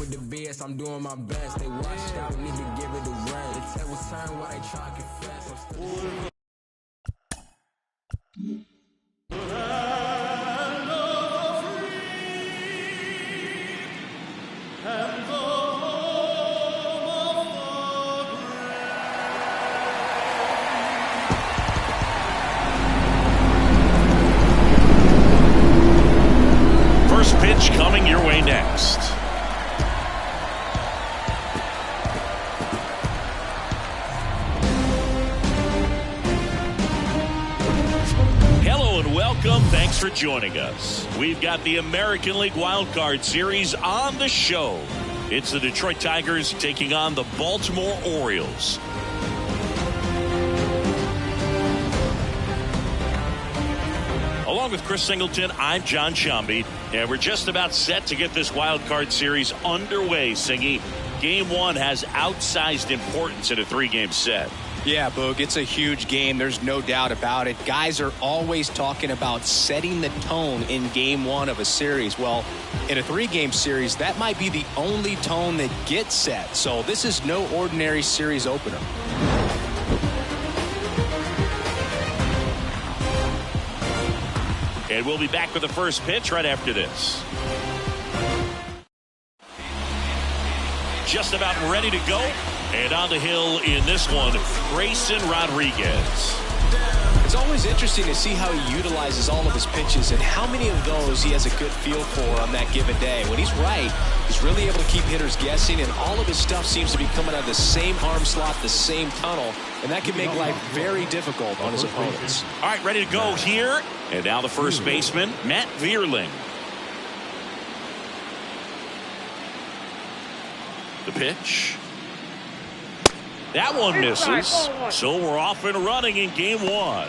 with the BS, I'm doing my best. They washed out, need to give it a rest. The tables turn while they try to confess. I'm still First pitch coming your way next. Hello and welcome. Thanks for joining us. We've got the American League Wild Card Series on the show. It's the Detroit Tigers taking on the Baltimore Orioles. Along with Chris Singleton, I'm John Shambi, and we're just about set to get this Wild Card Series underway, Singy. Game 1 has outsized importance in a 3-game set. Yeah, Boog, it's a huge game. There's no doubt about it. Guys are always talking about setting the tone in Game 1 of a series. Well, in a 3-game series, that might be the only tone that gets set. So this is no ordinary series opener. And we'll be back with the first pitch right after this. Just about ready to go. And on the hill in this one, Grayson Rodriguez. It's always interesting to see how he utilizes all of his pitches and how many of those he has a good feel for on that given day. When he's right, he's really able to keep hitters guessing, and all of his stuff seems to be coming out of the same arm slot, the same tunnel, and that can make life very difficult on his opponents. All right, ready to go here. And now the first baseman, Matt Vierling. The pitch. That one misses. So we're off and running in Game 1.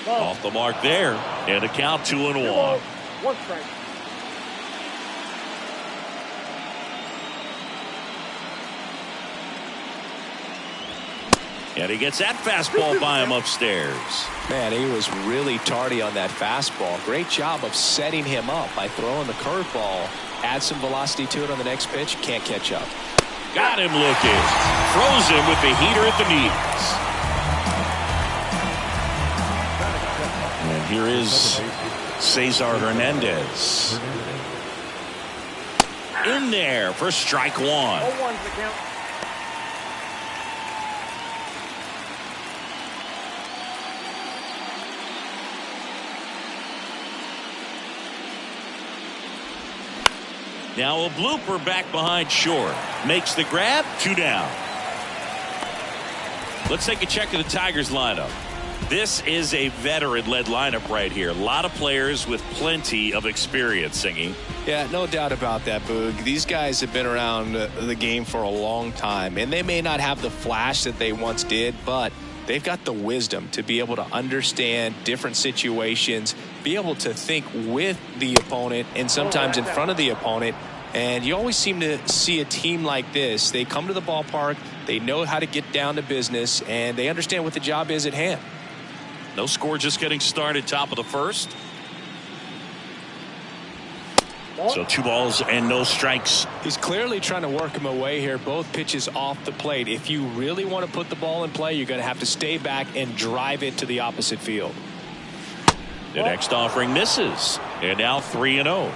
Off the mark there, and a count 2-1. One strike. And he gets that fastball by him upstairs. Man, he was really tardy on that fastball. Great job of setting him up by throwing the curveball. Add some velocity to it on the next pitch. Can't catch up. Got him looking. Throws him with the heater at the knees. And here is Cesar Hernandez. In there for strike 1. 0-1's the count. Now a blooper back behind short. Makes the grab, 2 down. Let's take a check of the Tigers lineup. This is a veteran-led lineup right here. A lot of players with plenty of experience, Singing. Yeah, no doubt about that, Boog. These guys have been around the game for a long time, and they may not have the flash that they once did, but they've got the wisdom to be able to understand different situations, be able to think with the opponent and sometimes in front of the opponent. And you always seem to see a team like this. They come to the ballpark, they know how to get down to business, and they understand what the job is at hand. No score, just getting started, top of the first. So 2 balls and no strikes. He's clearly trying to work him away here. Both pitches off the plate. If you really want to put the ball in play, you're going to have to stay back and drive it to the opposite field. The next offering misses. And now 3-0.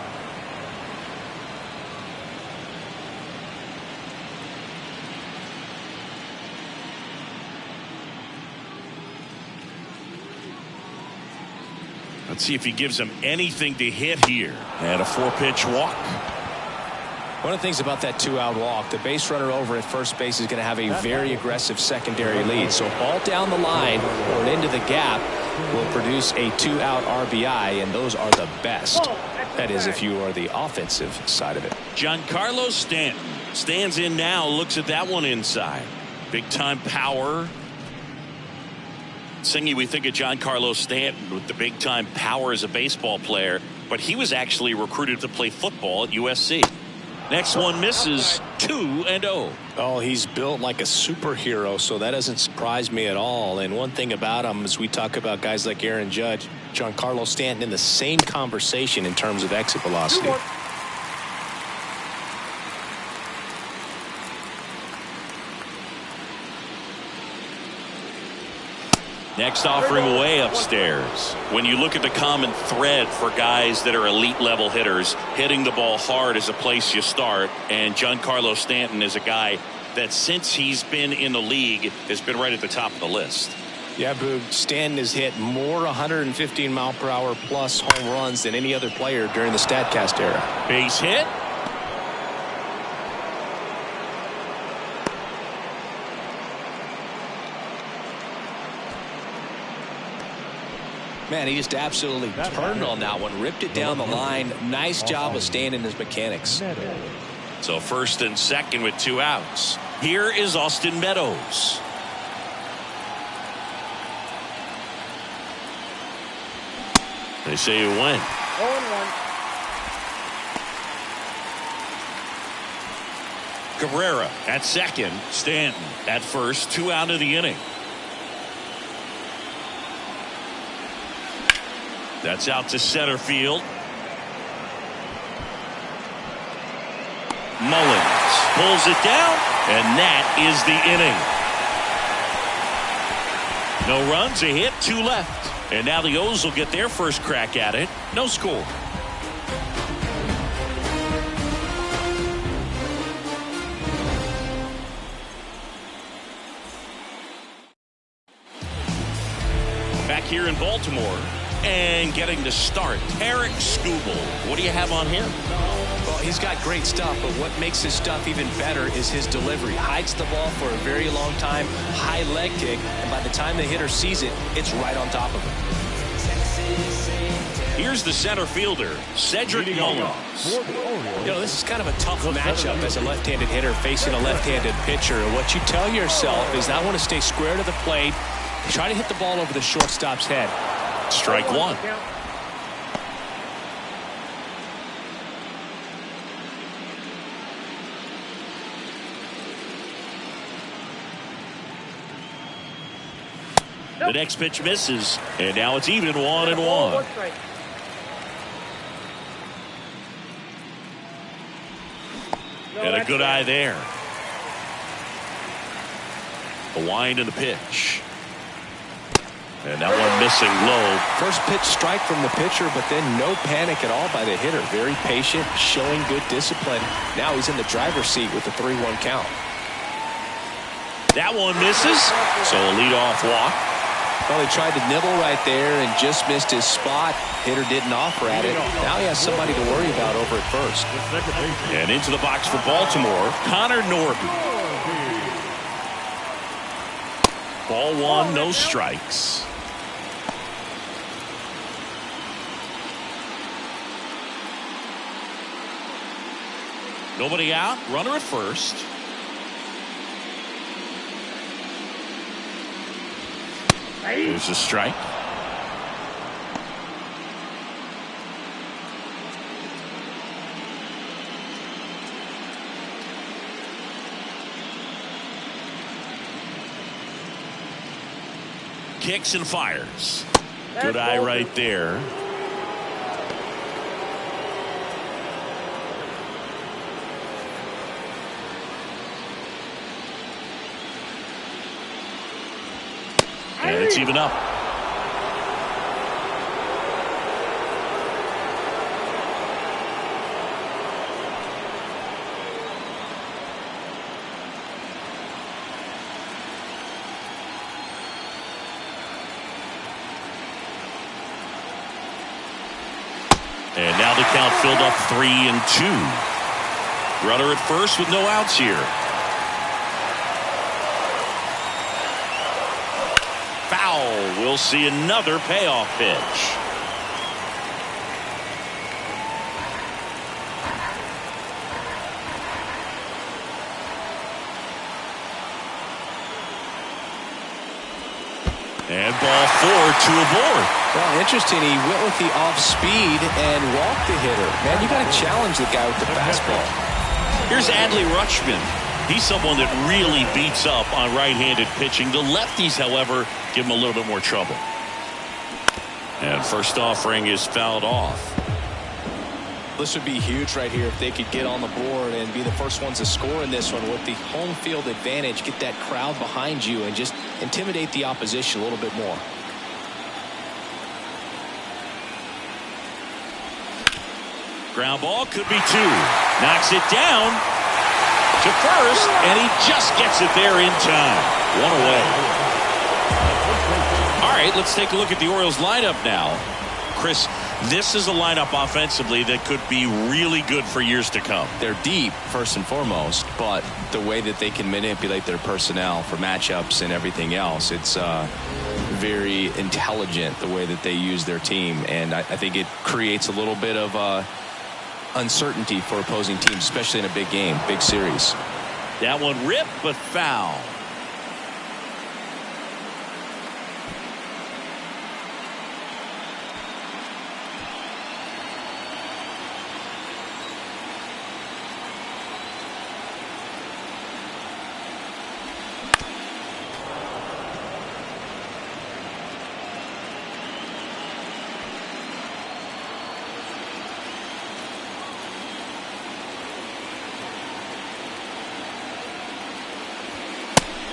Let's see if he gives him anything to hit here. And a 4-pitch walk. One of the things about that 2-out walk, the base runner over at first base is going to have a very aggressive secondary lead. So ball down the line or into the gap will produce a 2-out RBI, and those are the best. That is if you are the offensive side of it. Giancarlo Stanton stands in now, looks at that one inside. Big time power. Singy, we think of Giancarlo Stanton with the big-time power as a baseball player, but he was actually recruited to play football at USC. Next one misses, 2-0. Oh, he's built like a superhero, so that doesn't surprise me at all. And one thing about him, as we talk about guys like Aaron Judge, Giancarlo Stanton in the same conversation in terms of exit velocity. Next offering way upstairs. When you look at the common thread for guys that are elite level hitters, hitting the ball hard is a place you start. And Giancarlo Stanton is a guy that since he's been in the league has been right at the top of the list. Yeah, Boog, Stanton has hit more 115 mile per hour plus home runs than any other player during the StatCast era. Base hit. Man, he just absolutely turned on that one, ripped it down the line. Nice job of staying in his mechanics. So first and second with 2 outs. Here is Austin Meadows. They say you win. 0-1. Cabrera at second. Stanton at first. 2 out of the inning. That's out to center field. Mullins pulls it down, and that is the inning. No runs, a hit, 2 left. And now the O's will get their first crack at it. No score. Back here in Baltimore. And getting to start, Tarik Skubal. What do you have on him? Well, he's got great stuff, but what makes his stuff even better is his delivery. Hides the ball for a very long time, high leg kick, and by the time the hitter sees it, it's right on top of him. Here's the center fielder, Cedric Mullins. You know, this is kind of a tough matchup as a left-handed hitter facing a left-handed pitcher. And what you tell yourself is, I want to stay square to the plate, try to hit the ball over the shortstop's head. Strike one. The next pitch misses, and now it's even 1-1. And a good eye there. A wind in the pitch. And that one missing low. First pitch strike from the pitcher, but then no panic at all by the hitter. Very patient, showing good discipline. Now he's in the driver's seat with the 3-1 count. That one misses, so a leadoff walk. Well, he tried to nibble right there and just missed his spot. Hitter didn't offer at it. Now he has somebody to worry about over at first. And into the box for Baltimore, Connor Norby. Ball 1, no strikes. Nobody out, runner at first. There's a strike. Kicks and fires. Good eye right there. And it's even up. And now the count filled up 3-2. Runner at first with no outs here. Foul. We'll see another payoff pitch. And ball 4 to a board. Well, interesting. He went with the off speed and walked the hitter. Man, you got to challenge the guy with the fastball. Here's Adley Rutschman. He's someone that really beats up on right-handed pitching. The lefties, however, give him a little bit more trouble. And first offering is fouled off. This would be huge right here if they could get on the board and be the first ones to score in this one with the home field advantage. Get that crowd behind you and just intimidate the opposition a little bit more. Ground ball could be 2. Knocks it down to first, and he just gets it there in time. 1 away. All right, let's take a look at the Orioles lineup now. Chris, this is a lineup offensively that could be really good for years to come. They're deep, first and foremost, but the way that they can manipulate their personnel for matchups and everything else, it's very intelligent the way that they use their team, and I think it creates a little bit of uncertainty for opposing teams, especially in a big game, big series. That one ripped, but foul.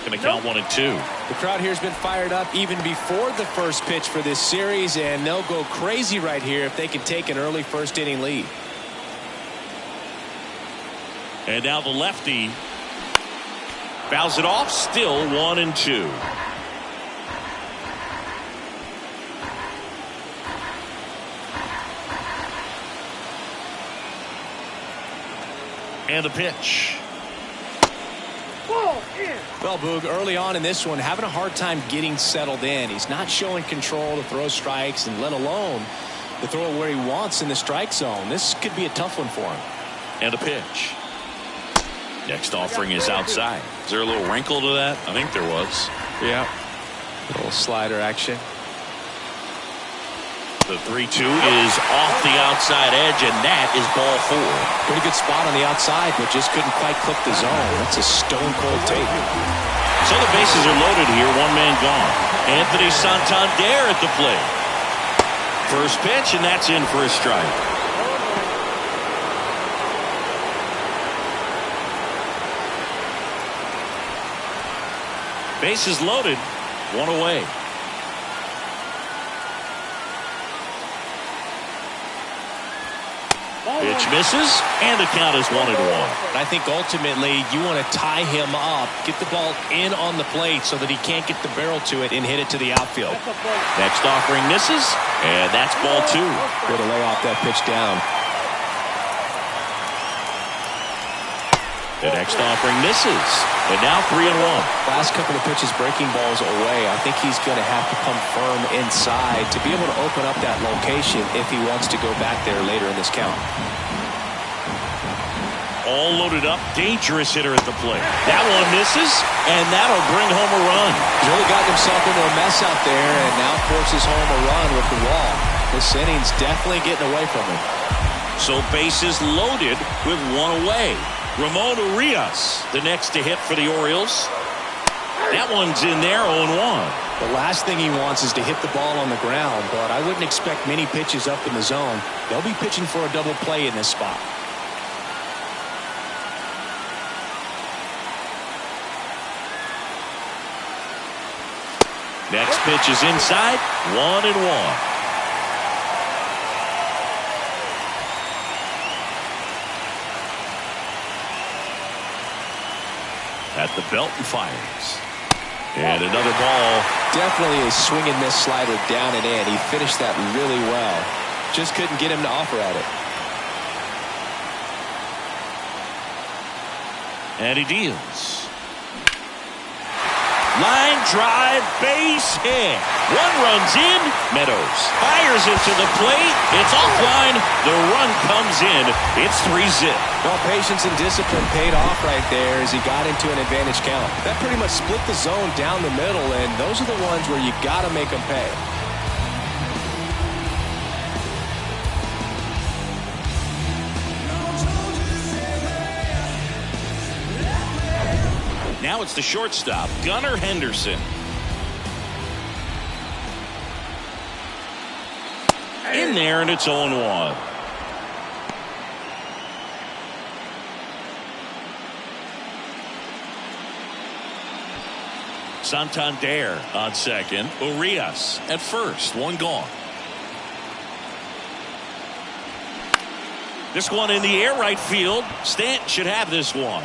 Going to count 1 and 2. The crowd here has been fired up even before the first pitch for this series, and they'll go crazy right here if they can take an early first inning lead. And now the lefty fouls it off. Still 1 and 2. And the pitch. Well, Boog, early on in this one, having a hard time getting settled in. He's not showing control to throw strikes, and let alone to throw it where he wants in the strike zone. This could be a tough one for him. And a pitch. Next offering is outside. Is there a little wrinkle to that? I think there was. Yeah. A little slider action. The 3-2 is off the outside edge, and that is ball 4. Pretty good spot on the outside, but just couldn't quite clip the zone. That's a stone-cold take. So the bases are loaded here. 1 man gone. Anthony Santander at the plate. First pitch, and that's in for a strike. Bases loaded. 1 away. Pitch misses, and the count is 1-1. I think ultimately you want to tie him up, get the ball in on the plate so that he can't get the barrel to it and hit it to the outfield. Next offering misses, and that's ball 2. Way to lay off that pitch down. The next offering misses, and now 3-1. Last couple of pitches breaking balls away. I think he's going to have to come firm inside to be able to open up that location if he wants to go back there later in this count. All loaded up, dangerous hitter at the plate. That one misses, and that'll bring home a run. He's really gotten himself into a mess out there and now forces home a run with the wall. This inning's definitely getting away from him. So bases loaded with 1 away. Ramon Urias, the next to hit for the Orioles. That one's in there, 0-1. The last thing he wants is to hit the ball on the ground, but I wouldn't expect many pitches up in the zone. They'll be pitching for a double play in this spot. Next pitch is inside, 1-1. At the belt and fires. And another ball. Definitely a swing and miss slider down and in. He finished that really well. Just couldn't get him to offer at it. And he deals. Line drive, base hit. One runs in. Meadows fires it to the plate. It's offline. The run comes in. It's 3-0. Well, patience and discipline paid off right there as he got into an advantage count. That pretty much split the zone down the middle, and those are the ones where you got to make them pay. Now it's the shortstop, Gunnar Henderson. In there, and it's 0-1. Santander on second. Urias at first. One gone. This one in the air right field. Stanton should have this one.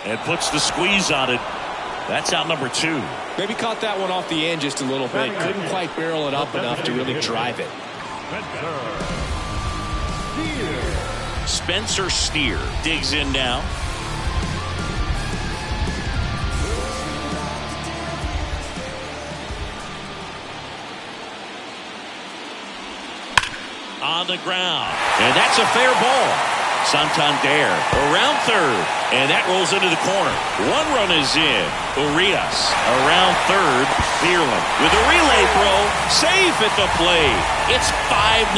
And puts the squeeze on it. That's out number 2. Maybe caught that one off the end just a little bit. Couldn't quite barrel it up enough to really drive it. Spencer Steer digs in now. On the ground. And that's a fair ball. Santander around third, and that rolls into the corner. One run is in. Urias around third. Bierlin with a relay throw, safe at the plate. It's 5-0.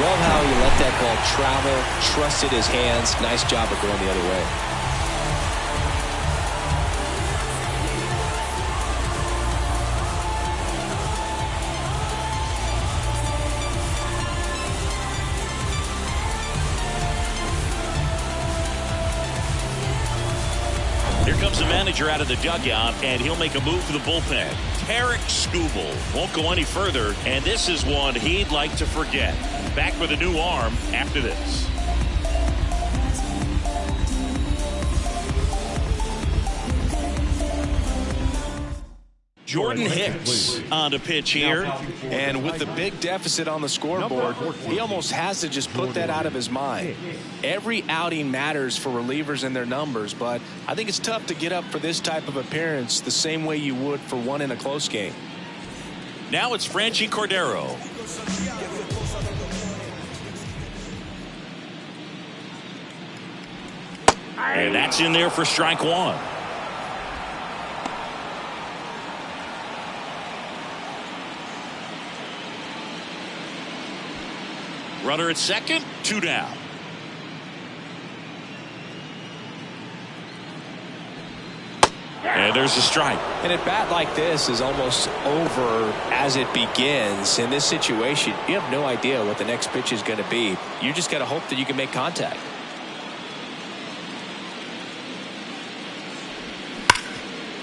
Love how he let that ball travel, trusted his hands. Nice job of going the other way. Comes the manager out of the dugout, and he'll make a move to the bullpen. Tarek Skubal won't go any further, and this is one he'd like to forget. Back with a new arm after this. Jordan Hicks on to pitch here. And with the big deficit on the scoreboard, he almost has to just put that out of his mind. Every outing matters for relievers and their numbers, but I think it's tough to get up for this type of appearance the same way you would for one in a close game. Now it's Franchi Cordero. And that's in there for strike one. Runner at second, 2 down. And there's a strike. And a bat like this is almost over as it begins. In this situation, you have no idea what the next pitch is going to be. You just got to hope that you can make contact.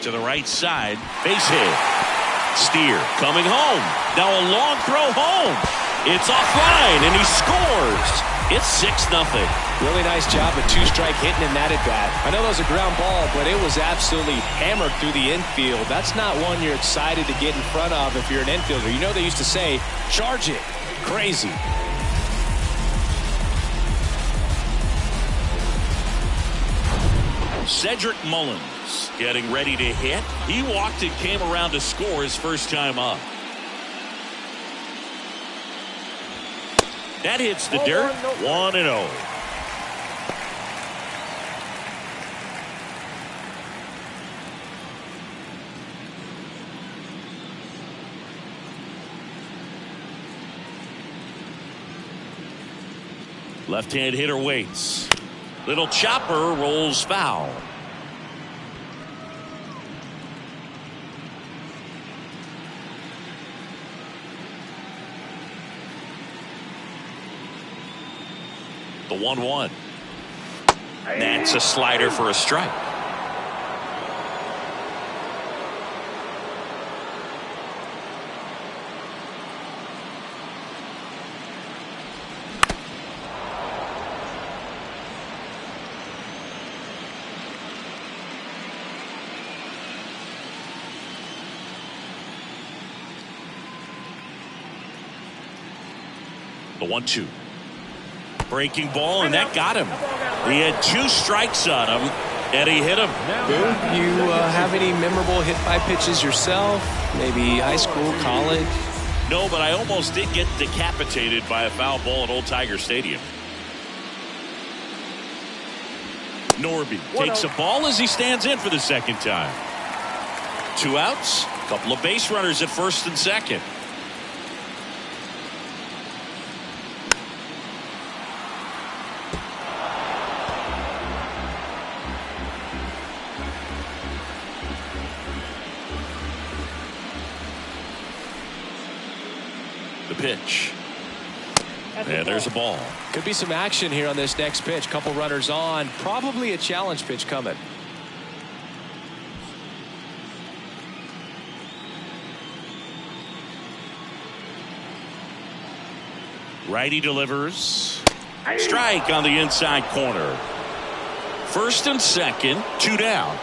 To the right side, base hit. Steer coming home. Now a long throw home. It's offline, and he scores. It's 6-0. Really nice job of 2-strike hitting in that at bat. I know that was a ground ball, but it was absolutely hammered through the infield. That's not one you're excited to get in front of if you're an infielder. You know they used to say, charge it. Crazy. Cedric Mullins getting ready to hit. He walked and came around to score his first time up. That hits the dirt. 1-0. Left-hand hitter waits. Little chopper rolls foul. The 1-1. That's a slider for a strike. The 1-2. Breaking ball, and that got him. He had 2 strikes on him. And he hit him. Boog, you have any memorable hit-by pitches yourself? Maybe high school, college? No, but I almost did get decapitated by a foul ball at Old Tiger Stadium. Norby takes a ball as he stands in for the second time. 2 outs, a couple of base runners at first and second. The pitch. And there's a ball. Could be some action here on this next pitch. Couple runners on. Probably a challenge pitch coming. Righty delivers. Strike on the inside corner. First and second, 2 down.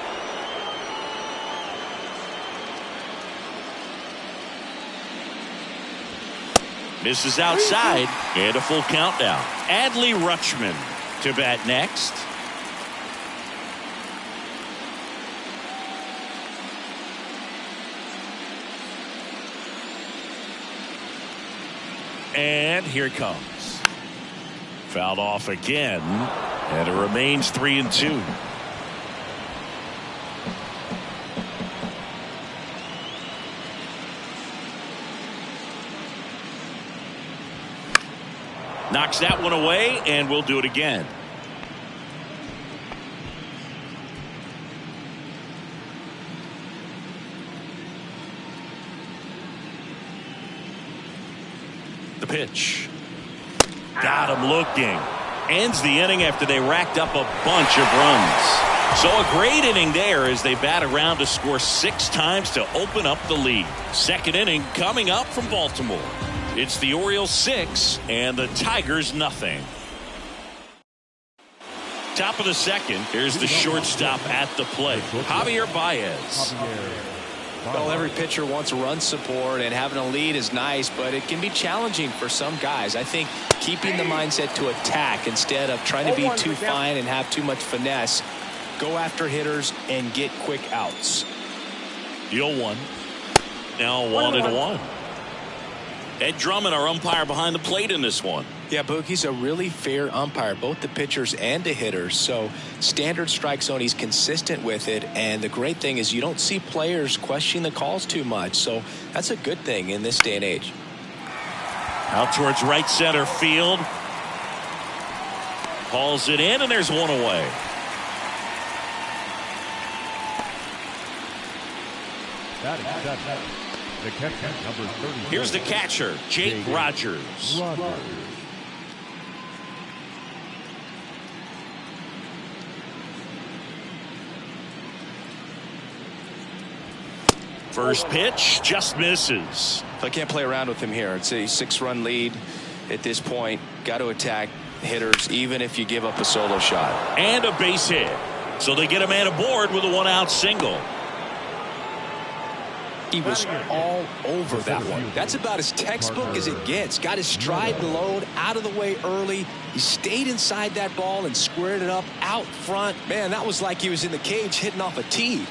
Misses outside, and a full count now. Adley Rutschman to bat next. And here it comes. Fouled off again, and it remains 3-2. Knocks that one away, and we'll do it again. The pitch. Got him looking. Ends the inning after they racked up a bunch of runs. So a great inning there as they bat around to score 6 times to open up the lead. Second inning coming up from Baltimore. It's the Orioles 6 and the Tigers nothing. Top of the second. Here's the shortstop at the plate, Javier Baez. Well, every pitcher wants run support, and having a lead is nice, but it can be challenging for some guys. I think keeping the mindset to attack instead of trying to be too fine and have too much finesse. Go after hitters and get quick outs. The 0-1. Now 1-1. Ed Drummond, our umpire behind the plate in this one. Yeah, Boog, he's a really fair umpire, both the pitchers and the hitters. So standard strike zone, he's consistent with it. And the great thing is you don't see players questioning the calls too much. So that's a good thing in this day and age. Out towards right center field. Hauls it in, and there's one away. The catcher, number 30. Here's the catcher, Jake Rogers. First pitch just misses. I can't play around with him here. It's a 6-run lead at this point. Got to attack hitters even if you give up a solo shot. And a base hit. So they get a man aboard with a 1-out single. He was all over that one. That's about as textbook as it gets. Got his stride load out of the way early. He stayed inside that ball and squared it up out front. Man, that was like he was in the cage hitting off a tee.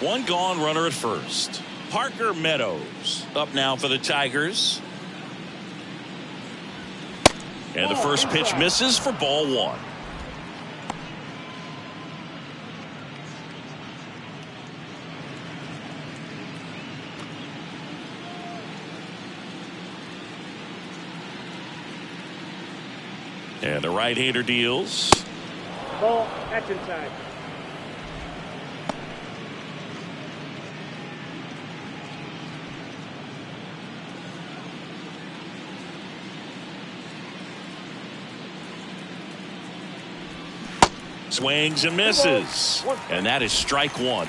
One gone, runner at first. Parker Meadows up now for the Tigers. And the first pitch misses for ball 1. And the right-hander deals. Ball, that's inside. Swings and misses. And that is strike 1.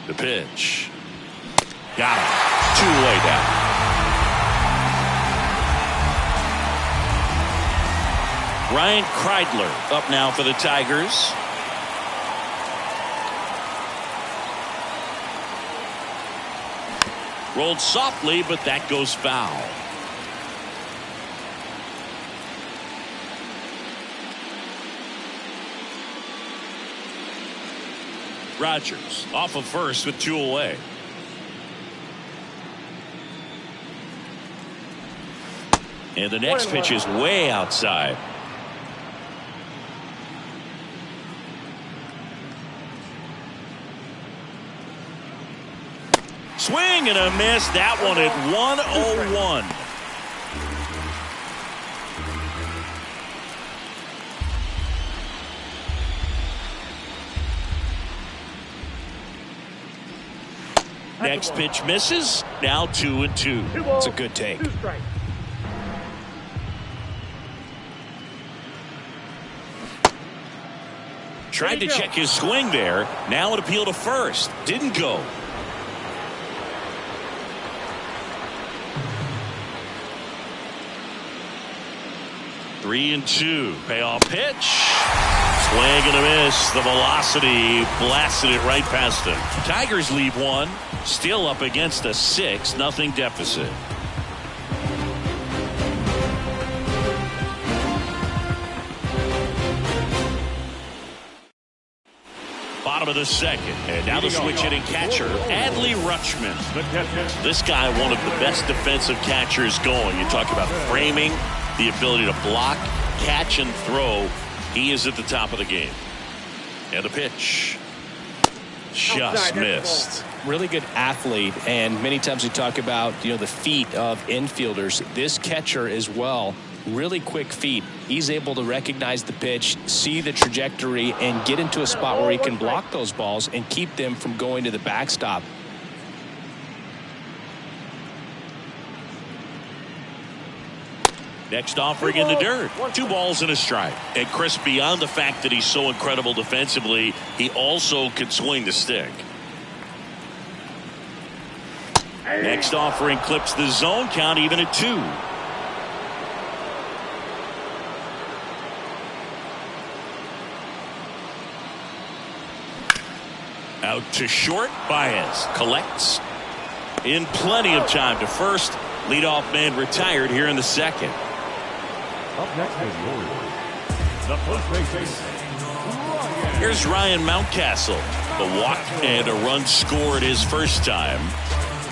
The pitch. Got him. 2 away now. Ryan Kreidler up now for the Tigers. Rolled softly, but that goes foul. Rogers off of first with 2 away. And the next pitch is way outside. Swing and a miss. That one at 101. Next pitch misses. Now 2-2. It's a good take. Tried to check his swing there. Now an appeal to first. Didn't go. Three and 2. Payoff pitch. Swing and a miss. The velocity blasted it right past him. Tigers leave 1. Still up against a 6-0 deficit. Bottom of the second. And now the switch hitting catcher, Adley Rutschman. This guy, one of the best defensive catchers going. You talk about framing, the ability to block, catch, and throw. He is at the top of the game. And the pitch. Just missed. Really good athlete, and many times we talk about the feet of infielders. This catcher as well, really quick feet. He's able to recognize the pitch, see the trajectory, and get into a spot where he can block those balls and keep them from going to the backstop. Next offering in the dirt. 2 balls and a strike. And Chris, beyond the fact that he's so incredible defensively, he also can swing the stick. Next offering clips the zone count even at 2. Out to short. Baez collects in plenty of time to first. Leadoff man retired here in the second. Up next is Year1. The first base. Here's Ryan Mountcastle. A walk and a run scored his first time.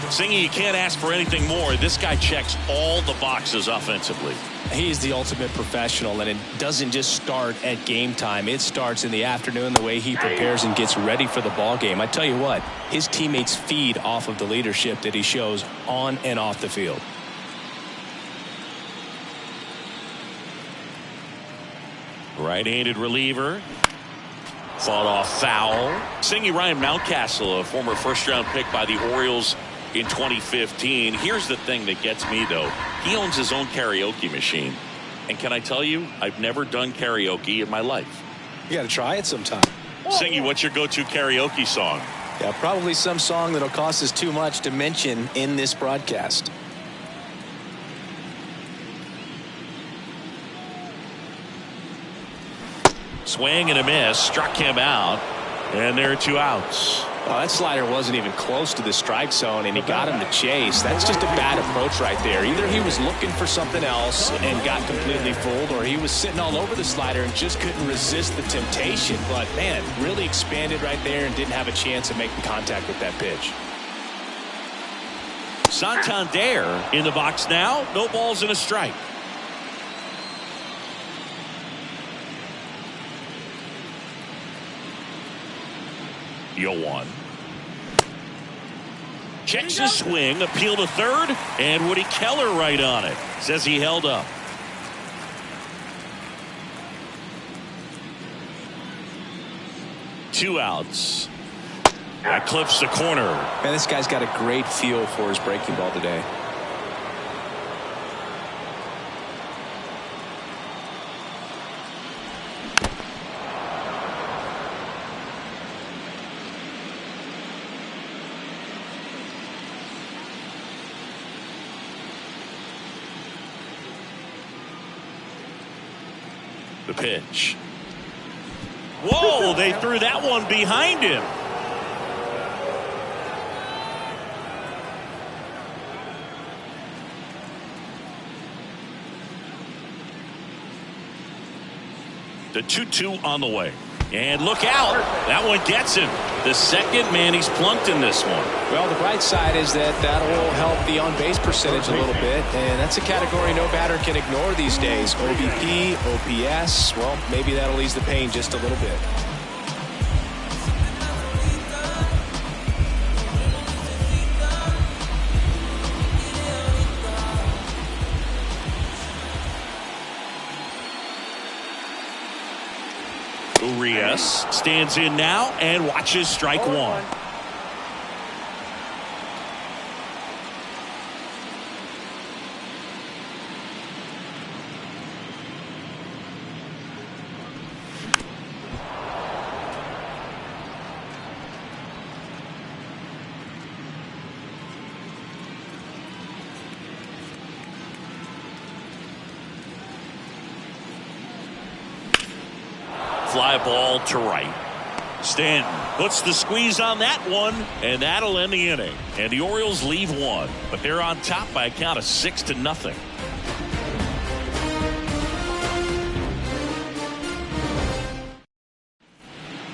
Singy, you can't ask for anything more. This guy checks all the boxes offensively. He's the ultimate professional, and it doesn't just start at game time. It starts in the afternoon, the way he prepares and gets ready for the ball game. I tell you what, his teammates feed off of the leadership that he shows on and off the field. Right-handed reliever. Fought off foul. Singy, Ryan Mountcastle, a former first-round pick by the Orioles in 2015. Here's the thing that gets me, though. He owns his own karaoke machine. And can I tell you, I've never done karaoke in my life. You got to try it sometime. Singy, what's your go-to karaoke song? Yeah, probably some song that'll cost us too much to mention in this broadcast. Swing and a miss. Struck him out. And there are 2 outs. Oh, that slider wasn't even close to the strike zone, and he got him to chase. That's just a bad approach right there. Either he was looking for something else and got completely fooled, or he was sitting all over the slider and just couldn't resist the temptation. But, man, really expanded right there and didn't have a chance of making contact with that pitch. Santander in the box now. No balls and a strike. Year1. Checks his swing, appeal to third, and Woody Keller right on it. Says he held up. Two outs. That clips the corner. Man, this guy's got a great feel for his breaking ball today. The pitch. Whoa, they threw that one behind him. The 2-2 on the way. And look out. That one gets him. The second man he's plunked in this one. Well, the bright side is that will help the on-base percentage a little bit. And that's a category no batter can ignore these days. OBP, OPS. Well, maybe that'll ease the pain just a little bit. Urias stands in now and watches strike one. Fly ball to right. Stanton puts the squeeze on that one, and that'll end the inning. And the Orioles leave one, but they're on top by a count of 6-0.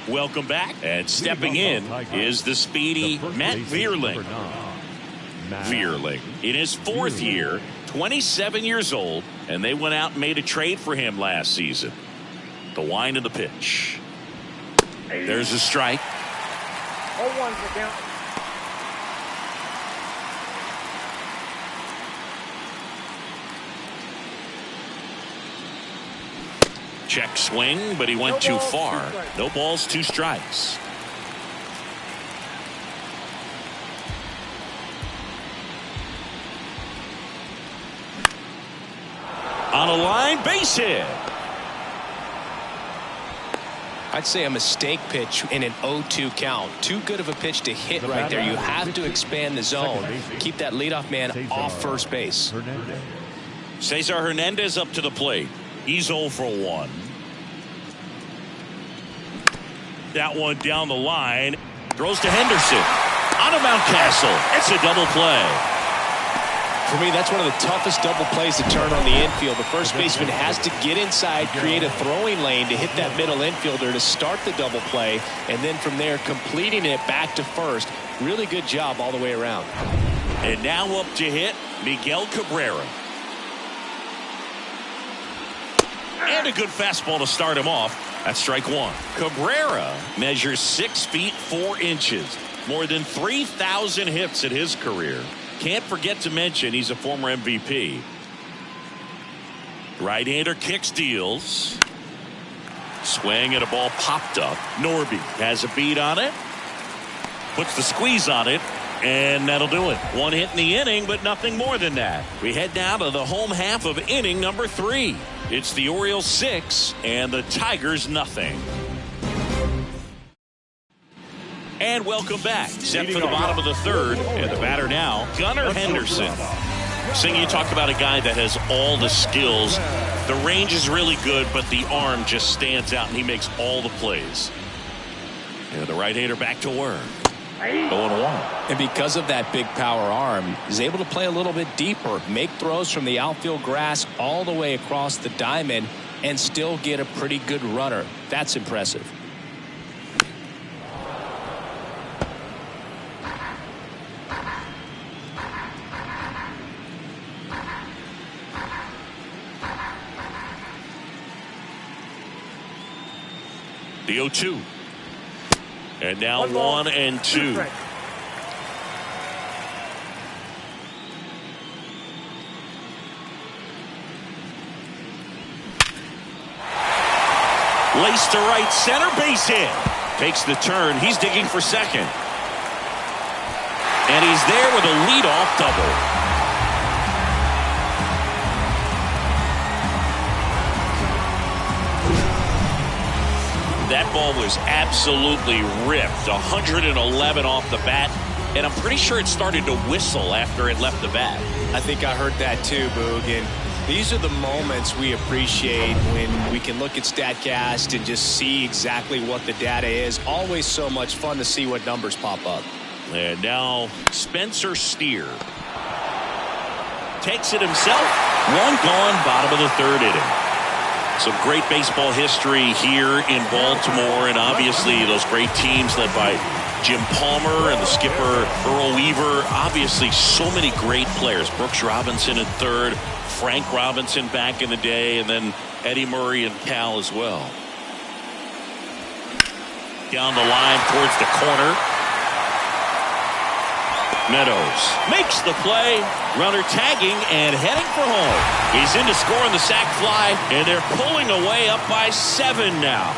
Welcome back, and stepping in is the speedy Matt Vierling. Vierling in his fourth year, 27 years old, and they went out and made a trade for him last season. The wind of the pitch. There's a strike. 0-1 for count. Check swing, but he went too far. No balls, 2 strikes. On a line, base hit. I'd say a mistake pitch in an 0-2 count. Too good of a pitch to hit right there. You have to expand the zone. Keep that leadoff man off first base. Cesar Hernandez up to the plate. He's 0 for 1. That one down the line. Throws to Henderson. On to Mountcastle. It's a double play. For me, that's one of the toughest double plays to turn on the infield. The first baseman has to get inside, create a throwing lane to hit that middle infielder to start the double play, and then from there completing it back to first. Really good job all the way around. And now up to hit Miguel Cabrera. And a good fastball to start him off. That's strike one. Cabrera measures 6 feet 4 inches. More than 3,000 hits in his career. Can't forget to mention he's a former MVP. Right-hander kicks, deals. Swing and a ball popped up. Norby has a beat on it. Puts the squeeze on it. And that'll do it. 1 hit in the inning, but nothing more than that. We head down to the home half of inning number 3. It's the Orioles 6 and the Tigers nothing. And welcome back. Set for the bottom of the third. And the batter now, Gunnar Henderson. Sing, you talked about a guy that has all the skills. The range is really good, but the arm just stands out, and he makes all the plays. And the right-hander back to work. 0-1. And because of that big power arm, he's able to play a little bit deeper, make throws from the outfield grass all the way across the diamond, and still get a pretty good runner. That's impressive. The 0-2. And now 1 and 2. Laced to right center, base hit. Takes the turn. He's digging for second. And he's there with a leadoff double. That ball was absolutely ripped. 111 off the bat. And I'm pretty sure it started to whistle after it left the bat. I think I heard that too, Boog. And These are the moments we appreciate when we can look at StatCast and just see exactly what the data is. Always so much fun to see what numbers pop up. And now Spencer Steer takes it himself. One gone, bottom of the third inning. Some great baseball history here in Baltimore, and obviously those great teams led by Jim Palmer and the skipper Earl Weaver. Obviously so many great players. Brooks Robinson in third, Frank Robinson back in the day, and then Eddie Murray and Cal as well. Down the line towards the corner. Meadows makes the play. Runner tagging and heading for home. He's in to score on the sac fly, and they're pulling away up by 7 now.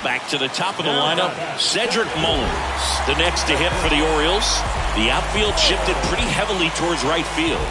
Back to the top of the lineup, Cedric Mullins, the next to hit for the Orioles. The outfield shifted pretty heavily towards right field.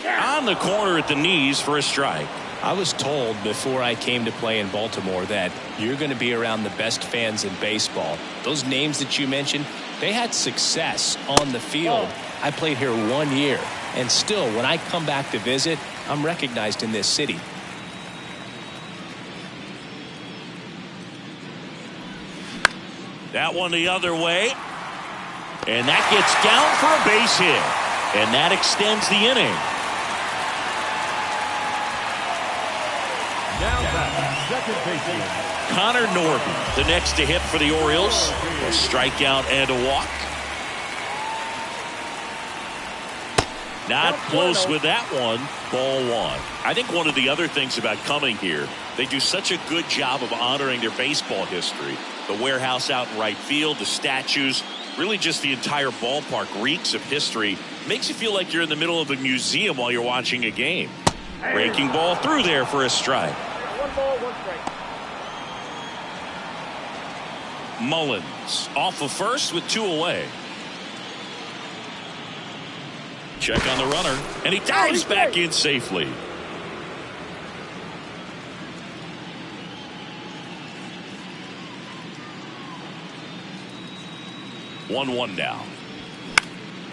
On the corner at the knees for a strike. I was told before I came to play in Baltimore that you're going to be around the best fans in baseball. Those names that you mentioned, they had success on the field. I played here 1 year, and still, when I come back to visit, I'm recognized in this city. That one the other way. And that gets down for a base hit. And that extends the inning. Now back, second baseman. Connor Norton, the next to hit for the Orioles. A strikeout and a walk. Not close with that one. Ball 1. I think one of the other things about coming here, they do such a good job of honoring their baseball history. The warehouse out in right field, the statues, really just the entire ballpark reeks of history. Makes you feel like you're in the middle of a museum while you're watching a game. Breaking ball through there for a strike. 1 ball, 1 strike. Mullins off of first with 2 away. Check on the runner, and he dives back in safely. One now.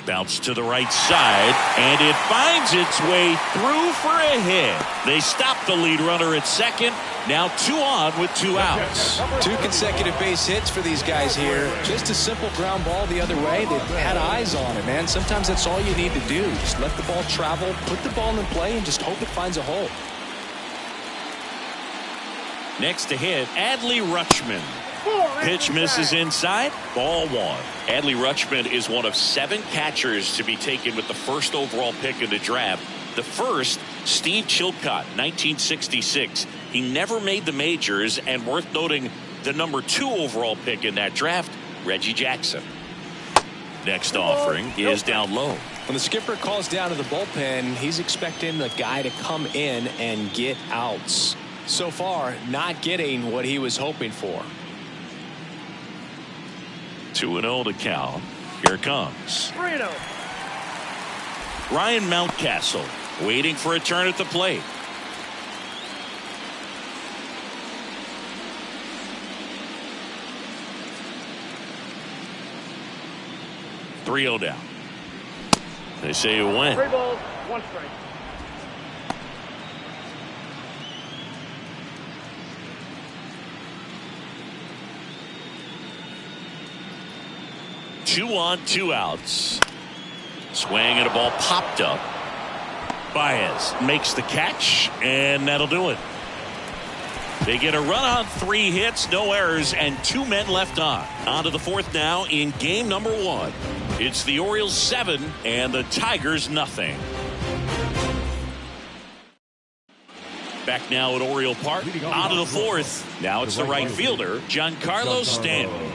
Bounce to the right side, and it finds its way through for a hit. They stop the lead runner at second. Now 2 on with 2 outs. 2 consecutive base hits for these guys here. Just a simple ground ball the other way. They've had eyes on it, man. Sometimes that's all you need to do. Just let the ball travel, put the ball in play, and just hope it finds a hole. Next to hit, Adley Rutschman. Pitch misses inside. Ball 1. Adley Rutschman is one of 7 catchers to be taken with the first overall pick in the draft. The first, Steve Chilcott, 1966. He never made the majors, and worth noting, the number 2 overall pick in that draft, Reggie Jackson. Next offering is down low. When the skipper calls down to the bullpen, he's expecting the guy to come in and get outs. So far, not getting what he was hoping for. 2-0 to count. Here it comes. 3-0. Ryan Mountcastle waiting for a turn at the plate. .3-0 down. They say you win. 3 balls, 1 strike. Two on, 2 outs. Swing and a ball popped up. Baez makes the catch, and that'll do it. They get a run on 3 hits, no errors, and 2 men left on. On to the 4th now in game number 1. It's the Orioles 7 and the Tigers nothing. Back now at Oriole Park. On to the 4th. Now it's the right fielder, Giancarlo Stanton.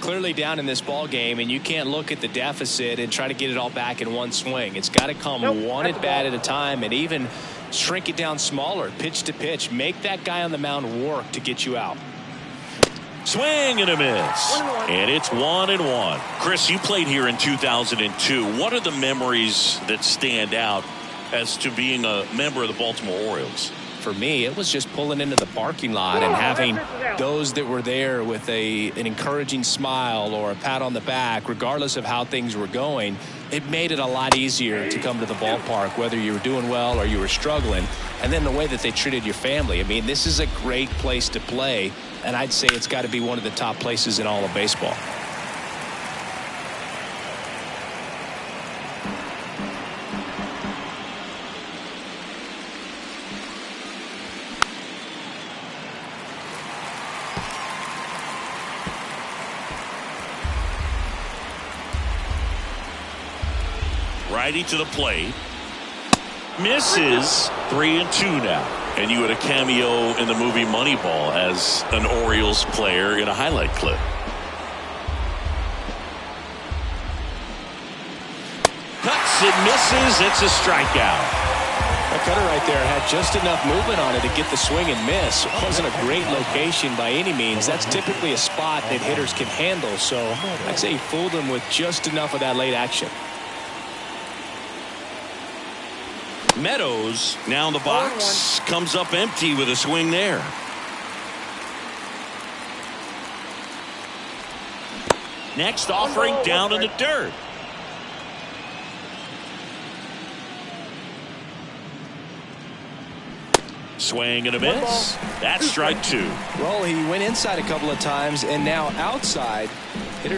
Clearly down in this ball game, and you can't look at the deficit and try to get it all back in one swing. It's got to come one at bat at a time, and even shrink it down smaller, pitch to pitch. Make that guy on the mound work to get you out. Swing and a miss, and it's 1-1. Chris, you played here in 2002. What are the memories that stand out as to being a member of the Baltimore Orioles? for me, it was just pulling into the parking lot and having those that were there with an encouraging smile or a pat on the back, regardless of how things were going. It made it a lot easier to come to the ballpark, whether you were doing well or you were struggling. And then the way that they treated your family. I mean, this is a great place to play, and I'd say it's got to be one of the top places in all of baseball. Righty to the plate. Misses. 3-2 now. And you had a cameo in the movie Moneyball as an Orioles player in a highlight clip. Cuts and misses. It's a strikeout. That cutter right there had just enough movement on it to get the swing and miss. It wasn't a great location by any means. That's typically a spot that hitters can handle. So I'd say he fooled him with just enough of that late action. Meadows now in the box, comes up empty with a swing there. Next offering down in the dirt. Swing and a miss. That's strike 2. Well, he went inside a couple of times and now outside.